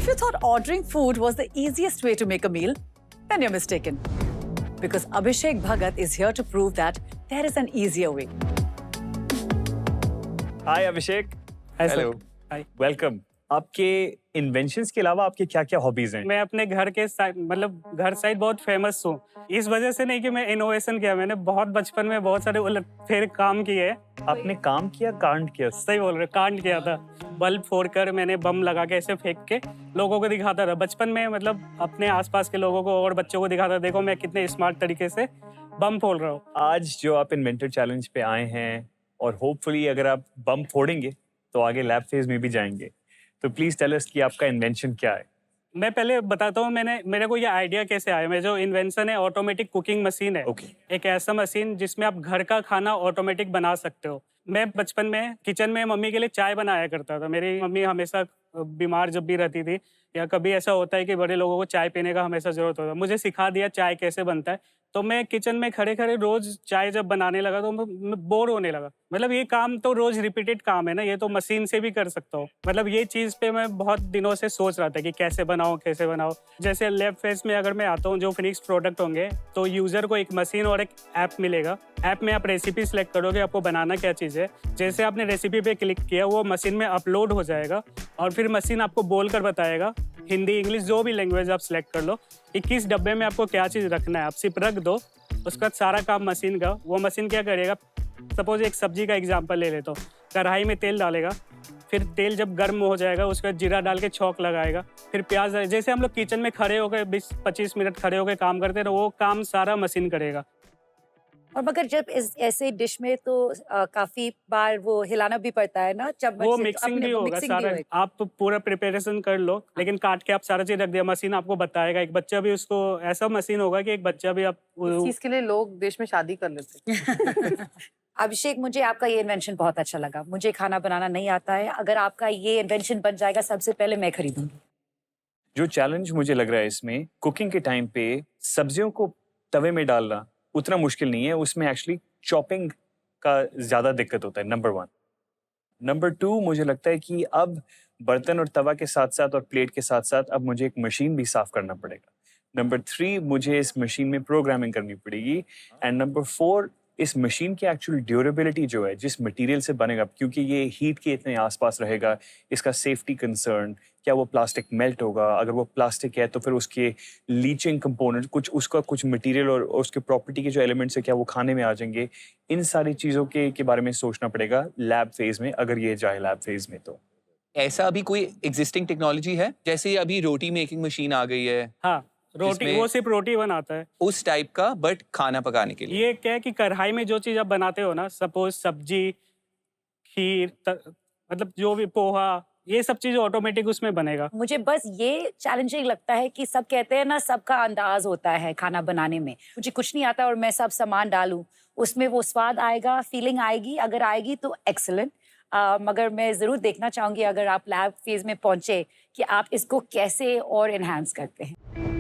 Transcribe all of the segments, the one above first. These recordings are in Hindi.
If you thought ordering food was the easiest way to make a meal, then you're mistaken. Because Abhishek Bhagat is here to prove that there is an easier way. Hi Abhishek. Hello. Hi. Welcome. आपके इन्वेंशंस के अलावा आपके क्या-क्या हॉबीज हैं? मैं अपने घर के मतलब घर साइड बहुत फेमस हूँ। इस वजह से नहीं कि मैं इनोवेशन किया, मैंने बहुत बचपन में बहुत सारे उलटफेर काम किए। आपने काम किया, कांड किया? सही बोल रहे, कांड किया था। बल्ब फोड़कर मैंने बम लगा के ऐसे फेंक के लोगों को दिखाता था। बचपन में मतलब अपने आसपास के लोगों को और बच्चों को दिखाता, देखो मैं कितने स्मार्ट तरीके से बम फोड़ रहा हूँ। आज जो आप इन्वेंटर चैलेंज पे आए हैं और होपफुली अगर आप बम फोड़ेंगे तो आगे लैब फेज में भी जाएंगे। तो प्लीज टेल अस कि आपका इन्वेंशन क्या है? मैं पहले बताता हूँ मेरे को ये आइडिया कैसे आया। मेरा जो इन्वेंशन है ऑटोमेटिक कुकिंग मशीन है। एक ऐसा मशीन जिसमें आप घर का खाना ऑटोमेटिक बना सकते हो। मैं बचपन में किचन में मम्मी के लिए चाय बनाया करता था। मेरी मम्मी हमेशा बीमार जब भी रहती थी या कभी ऐसा होता है कि बड़े लोगों को चाय पीने का हमेशा जरूरत होता है, मुझे सिखा दिया चाय कैसे बनता है। तो मैं किचन में खड़े खड़े रोज चाय जब बनाने लगा तो मैं बोर होने लगा। मतलब ये काम तो रोज रिपीटेड काम है ना, ये तो मशीन से भी कर सकता हूँ। मतलब ये चीज़ पे मैं बहुत दिनों से सोच रहा था कि कैसे बनाओ। जैसे लैब फेज में अगर मैं आता हूँ, जो फिनिक्स प्रोडक्ट होंगे तो यूजर को एक मशीन और एक ऐप मिलेगा। ऐप में आप रेसिपी सिलेक्ट करोगे, आपको बनाना क्या चीज़ है। जैसे आपने रेसिपी पे क्लिक किया वो मशीन में अपलोड हो जाएगा और फिर मशीन आपको बोल कर बताएगा, हिंदी इंग्लिश जो भी लैंग्वेज आप सिलेक्ट कर लो, 21 डब्बे में आपको क्या चीज़ रखना है, आप सिर्फ रख दो। उसका सारा काम मशीन का, वो मशीन क्या करेगा, सपोज एक सब्जी का एग्जांपल ले लेता हूँ। कढ़ाई में तेल डालेगा, फिर तेल जब गर्म हो जाएगा उसके बाद जीरा डाल के छौंक लगाएगा, फिर प्याज। जैसे हम लोग किचन में खड़े होकर 20-25 मिनट खड़े होकर काम करते हैं, वो काम सारा मशीन करेगा। और मगर जब ऐसे डिश में तो काफी बार वो हिलाना भी पड़ता है ना, जब वो मिक्सिंग भी होगा सारा। आप पूरा प्रिपरेशन कर लो, लेकिन काट के आप सारा चीज रख दिया, मशीन आपको बताएगा। एक बच्चा भी उसको ऐसा मशीन होगा कि एक बच्चा भी आप इस चीज के लिए लोग देश में शादी कर लेते हैं। अभिषेक, मुझे आपका ये इन्वेंशन बहुत अच्छा लगा। मुझे खाना बनाना नहीं आता है, अगर आपका ये इन्वेंशन बन जाएगा सबसे पहले मैं खरीदूंगी। जो चैलेंज मुझे लग रहा है इसमें, कुकिंग के टाइम पे सब्जियों को तवे में डालना उतना मुश्किल नहीं है, उसमें एक्चुअली चॉपिंग का ज़्यादा दिक्कत होता है, नंबर 1। नंबर 2, मुझे लगता है कि अब बर्तन और तवा के साथ साथ और प्लेट के साथ साथ अब मुझे एक मशीन भी साफ़ करना पड़ेगा। नंबर 3, मुझे इस मशीन में प्रोग्रामिंग करनी पड़ेगी। एंड नंबर 4, इस मशीन की एक्चुअल ड्यूरेबिलिटी जो है, जिस मटेरियल से बनेगा, क्योंकि ये हीट के इतने आसपास रहेगा, इसका सेफ्टी कंसर्न, क्या वो प्लास्टिक मेल्ट होगा, अगर वो प्लास्टिक है तो फिर उसके लीचिंग कंपोनेंट, कुछ मटेरियल और उसके प्रॉपर्टी के जो एलिमेंट्स है क्या वो खाने में आ जाएंगे, इन सारी चीज़ों के बारे में सोचना पड़ेगा लैब फेज में, अगर ये जाए लैब फेज में। तो ऐसा अभी कोई एग्जिस्टिंग टेक्नोलॉजी है? जैसे अभी रोटी मेकिंग मशीन आ गई है। हाँ, रोटी, वो सिर्फ रोटी बनाता है उस टाइप का, बट खाना पकाने के लिए। ये क्या है कि कढ़ाई में जो चीज़ आप बनाते हो ना, सपोज सब्जी, खीर, मतलब जो भी पोहा, ये सब चीज़ ऑटोमेटिक उसमें बनेगा। मुझे बस ये चैलेंजिंग लगता है कि सब कहते हैं ना, सबका अंदाज होता है खाना बनाने में। मुझे कुछ नहीं आता और मैं सब सामान डालूं, उसमें वो स्वाद आएगा, फीलिंग आएगी, अगर आएगी तो एक्सीलेंट। मगर मैं ज़रूर देखना चाहूँगी अगर आप लैब फेज में पहुँचे कि आप इसको कैसे और इन्हांस करते हैं।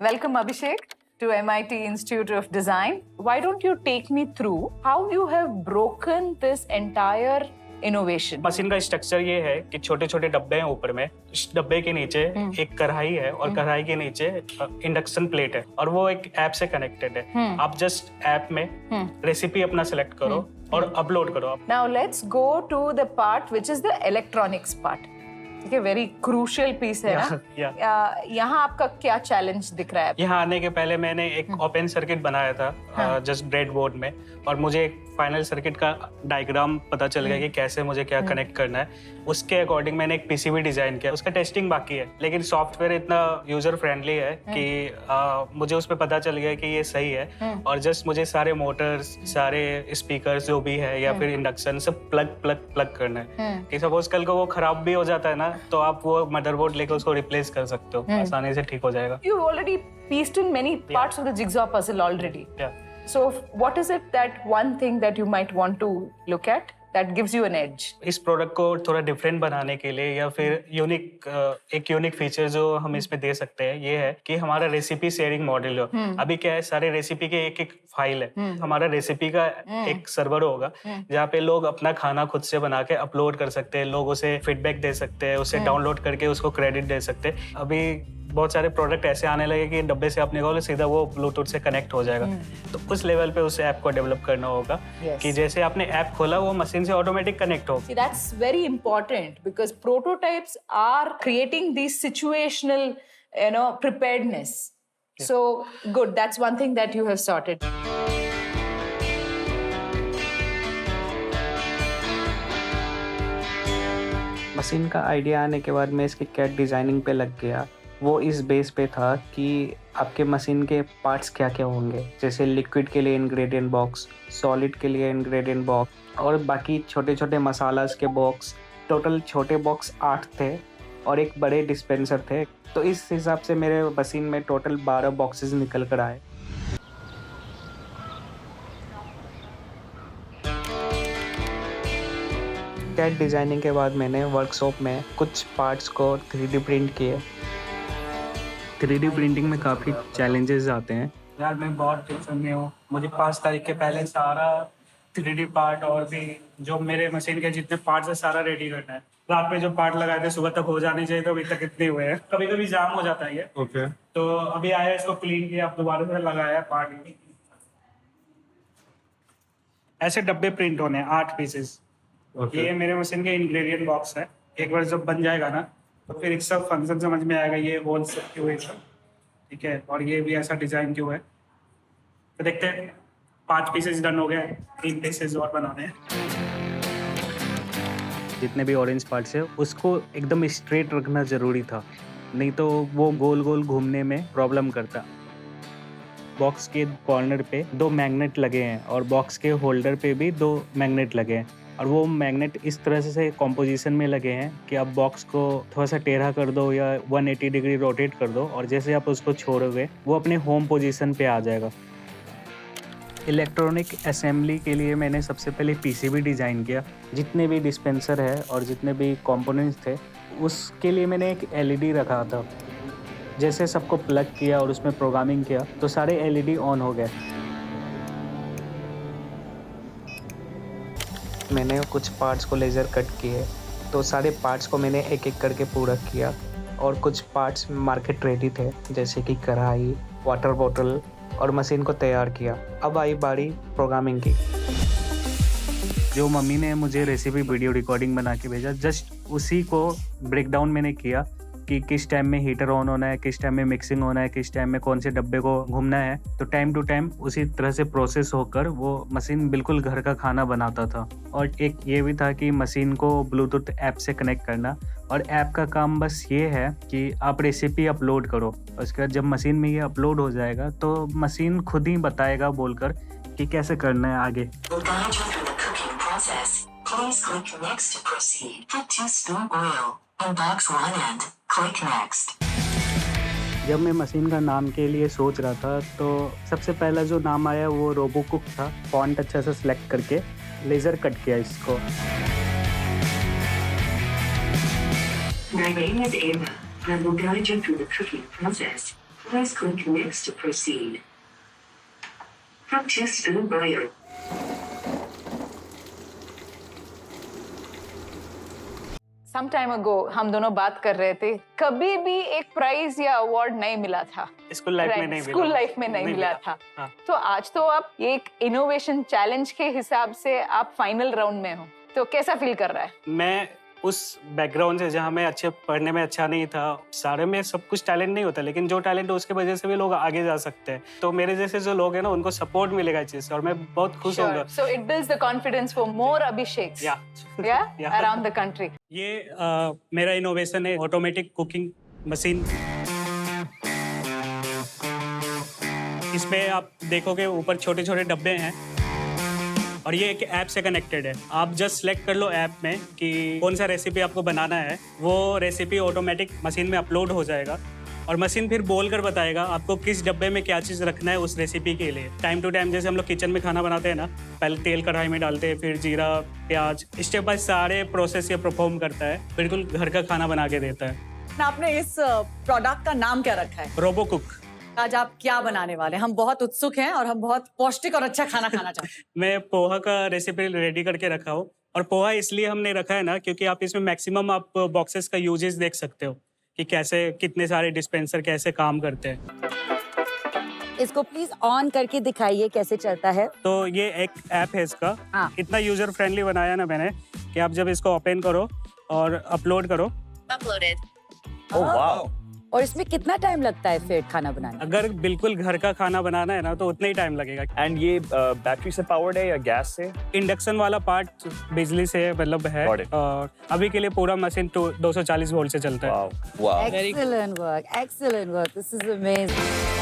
Welcome Abhishek to MIT Institute of Design. Why don't you take me through how you have broken this entire innovation? Machine का स्ट्रक्चर ये है कि छोटे छोटे डब्बे हैं ऊपर में, इस डब्बे के नीचे एक कढ़ाई है और कढ़ाई के नीचे इंडक्शन प्लेट है और वो एक ऐप से कनेक्टेड है। आप जस्ट ऐप में रेसिपी अपना सेलेक्ट करो और अपलोड करो। Now let's go to the part which is the electronics part. ठीक है, वेरी क्रूशियल पीस है ना। यहाँ आपका क्या चैलेंज दिख रहा है? यहाँ आने के पहले मैंने एक ओपन सर्किट बनाया था जस्ट ब्रेड बोर्ड में, और मुझे एक फाइनल सर्किट का डायग्राम पता चल गया कि कैसे मुझे क्या कनेक्ट करना है। उसके अकॉर्डिंग मैंने एक पीसीबी डिजाइन किया, उसका टेस्टिंग बाकी है, लेकिन सॉफ्टवेयर इतना यूजर फ्रेंडली है कि मुझे उस पर पता चल गया कि ये सही है। और जस्ट मुझे सारे मोटर्स, सारे स्पीकर्स जो भी है या फिर इंडक्शन, सब प्लग करना है कि सपोज कल को वो खराब भी हो जाता है ना, तो आप वो मदरबोर्ड लेकर उसको रिप्लेस कर सकते हो, आसानी से ठीक हो जाएगा। You already pieced in many parts of the jigsaw puzzle already. Yeah. So what is it that one thing that you might want to look at that gives you an edge? इस प्रोडक्ट को थोड़ा डिफरेंट बनाने के लिए या फिर एक यूनिक फीचर जो हम इसमें दे सकते हैं ये है कि हमारा रेसिपी शेयरिंग मॉडल हो। अभी क्या है, सारे रेसिपी के एक एक फाइल है। हमारा रेसिपी का एक सर्वर होगा जहाँ पे लोग अपना खाना खुद से बना के अपलोड कर सकते हैं, लोग उसे फीडबैक दे सकते हैं, उसे डाउनलोड करके उसको क्रेडिट दे सकते हैं। अभी बहुत सारे प्रोडक्ट ऐसे आने लगे कि डब्बे से आप निकालो सीधा वो ब्लूटूथ से कनेक्ट हो जाएगा। तो उस लेवल पे उस ऐप को डेवलप करना होगा कि जैसे आपने ऐप खोला वो मशीन से ऑटोमेटिक कनेक्ट हो। See, that's very important because prototypes are creating these situational, preparedness. So good. That's one thing that you have sorted. Machine का आइडिया आने के बाद मैं इसके कैड डिज़ाइनिंग पे लग गया। वो इस बेस पे था कि आपके मशीन के पार्ट्स क्या क्या होंगे, जैसे लिक्विड के लिए इंग्रेडिएंट बॉक्स, सॉलिड के लिए इंग्रेडिएंट बॉक्स और बाकी छोटे छोटे मसालास के बॉक्स। टोटल छोटे बॉक्स 8 थे और एक बड़े डिस्पेंसर थे। तो इस हिसाब से मेरे मशीन में टोटल 12 बॉक्सेस निकल कर आए। कैड डिज़ाइनिंग के बाद मैंने वर्कशॉप में कुछ पार्ट्स को 3D प्रिंट किए। 3D प्रिंटिंग में काफ़ी चैलेंजेस आते हैं। यार मैं बहुत टेंशन में हूँ। मुझे 5 तारीख के पहले सारा 3D पार्ट और भी जो मेरे मशीन के जितने पार्ट्स है सारा रेडी करना है। रात में जो पार्ट लगाए थे सुबह तक हो जाने चाहिए, तो अभी तक इतने हुए हैं। कभी कभी जाम हो जाता है ये। ओके। तो अभी आया, इसको क्लीन किया, अब दोबारा से लगाया पार्ट। ऐसे डब्बे प्रिंट होने 8 पीसेस। ये मेरे मशीन के इंग्रेडिएंट बॉक्स है। एक बार जब बन जाएगा ना तो फिर एक सब फंक्शन समझ में आएगा, ये होल सब क्यों है, ठीक है, और ये भी ऐसा डिजाइन क्यों है। तो देखते हैं, 5 पीसेस डन हो गए, 3 पीसेस और बनाने हैं। जितने भी ऑरेंज पार्ट्स है उसको एकदम स्ट्रेट रखना ज़रूरी था, नहीं तो वो गोल गोल घूमने में प्रॉब्लम करता। बॉक्स के कॉर्नर पे 2 मैग्नेट लगे हैं और बॉक्स के होल्डर पे भी 2 मैग्नेट लगे हैं, और वो मैग्नेट इस तरह से कॉम्पोजिशन में लगे हैं कि आप बॉक्स को थोड़ा सा टेढ़ा कर दो या 180 डिग्री रोटेट कर दो और जैसे आप उसको छोड़ोगे वो अपने होम पोजीशन पे आ जाएगा। इलेक्ट्रॉनिक असेंबली के लिए मैंने सबसे पहले पीसीबी डिज़ाइन किया। जितने भी डिस्पेंसर है और जितने भी कंपोनेंट्स थे उसके लिए मैंने एक एलईडी रखा था। जैसे सबको प्लग किया और उसमें प्रोग्रामिंग किया तो सारे एलईडी ऑन हो गए। मैंने कुछ पार्ट्स को लेज़र कट किए, तो सारे पार्ट्स को मैंने एक एक करके पूरा किया और कुछ पार्ट्स मार्केट रेडी थे जैसे कि कढ़ाई, वाटर बॉटल, और मशीन को तैयार किया। अब आई बारी प्रोग्रामिंग की। जो मम्मी ने मुझे रेसिपी वीडियो रिकॉर्डिंग बना के भेजा, जस्ट उसी को ब्रेकडाउन मैंने किया कि किस टाइम में हीटर ऑन होना है, किस टाइम में मिक्सिंग होना है, किस टाइम में कौन से डब्बे को घूमना है। तो टाइम टू टाइम उसी तरह से प्रोसेस होकर वो मशीन बिल्कुल घर का खाना बनाता था। और एक ये भी था कि मशीन को ब्लूटूथ ऐप से कनेक्ट करना, और ऐप का काम बस ये है कि आप रेसिपी अपलोड करो, उसके बाद जब मशीन में ये अपलोड हो जाएगा तो मशीन खुद ही बताएगा बोलकर कि कैसे करना है आगे। Please click next to proceed. Put 2 spoon oil in box 1 and click next. जब मैं मशीन का नाम के लिए सोच रहा था तो सबसे पहला जो नाम आया वो रोबो कुक था। फॉन्ट अच्छा से सिलेक्ट करके लेज़र कट किया इसको। My name is Ava, and will guide you through the cooking process. Please click next to proceed. Put 2 spoon oil. Some time ago हम दोनों बात कर रहे थे, कभी भी एक प्राइज या अवार्ड नहीं मिला था स्कूल लाइफ में नहीं मिला। स्कूल लाइफ में नहीं मिला था। हाँ। तो आज तो आप एक इनोवेशन चैलेंज के हिसाब से आप फाइनल राउंड में हो, तो कैसा फील कर रहा है? मैं उस बैकग्राउंड से जहाँ मैं अच्छे पढ़ने में अच्छा नहीं था, सारे में सब कुछ टैलेंट नहीं होता, लेकिन जो टैलेंट है उसके वजह से भी लोग आगे जा सकते हैं। तो मेरे जैसे जो लोग हैं ना उनको सपोर्ट मिलेगा इस चीज से, और मैं बहुत खुश होऊंगा। So it builds the confidence for more Abhisheks, Yeah. around the country. ये मेरा इनोवेशन है, ऑटोमेटिक कुकिंग मशीन। इसमें आप देखोगे ऊपर छोटे छोटे डब्बे हैं और ये एक ऐप से कनेक्टेड है। आप जस्ट सेलेक्ट कर लो ऐप में कि कौन सा रेसिपी आपको बनाना है, वो रेसिपी ऑटोमेटिक मशीन में अपलोड हो जाएगा और मशीन फिर बोल कर बताएगा आपको किस डब्बे में क्या चीज़ रखना है उस रेसिपी के लिए। टाइम टू टाइम जैसे हम लोग किचन में खाना बनाते हैं ना, पहले तेल कढ़ाई में डालते हैं, फिर जीरा प्याज, स्टेप बाय सारे प्रोसेस ये परफॉर्म करता है, बिल्कुल घर का खाना बना के देता है। आपने इस प्रोडक्ट का नाम क्या रखा है? Robo cook. आज आप क्या बनाने वाले हैं? हम बहुत उत्सुक हैं और हम बहुत पौष्टिक और अच्छा खाना खाना चाहते हैं। मैं पोहा का रेसिपी रेडी करके रखा हूँ, और पोहा इसलिए हमने रखा है ना क्योंकि आप इसमें मैक्सिमम आप बॉक्सेस का यूजेस देख सकते हो कि कैसे कितने सारे डिस्पेंसर कैसे काम करते हैं। इसको प्लीज ऑन करके दिखाइए कैसे चलता है। तो ये एक ऐप है इसका, हाँ। इतना यूजर फ्रेंडली बनाया ना मैंने कि आप जब इसको ओपन करो और अपलोड करो, ओह वाओ। और इसमें कितना टाइम लगता है फिर खाना बनाने? अगर बिल्कुल घर का खाना बनाना है ना तो उतना ही टाइम लगेगा। एंड ये बैटरी से पावर्ड है या गैस से? इंडक्शन वाला पार्ट बिजली से मतलब है, Got it. और अभी के लिए पूरा मशीन 240 वोल्ट से चलता है। वाओ। वाह Excellent work, excellent work. This is amazing.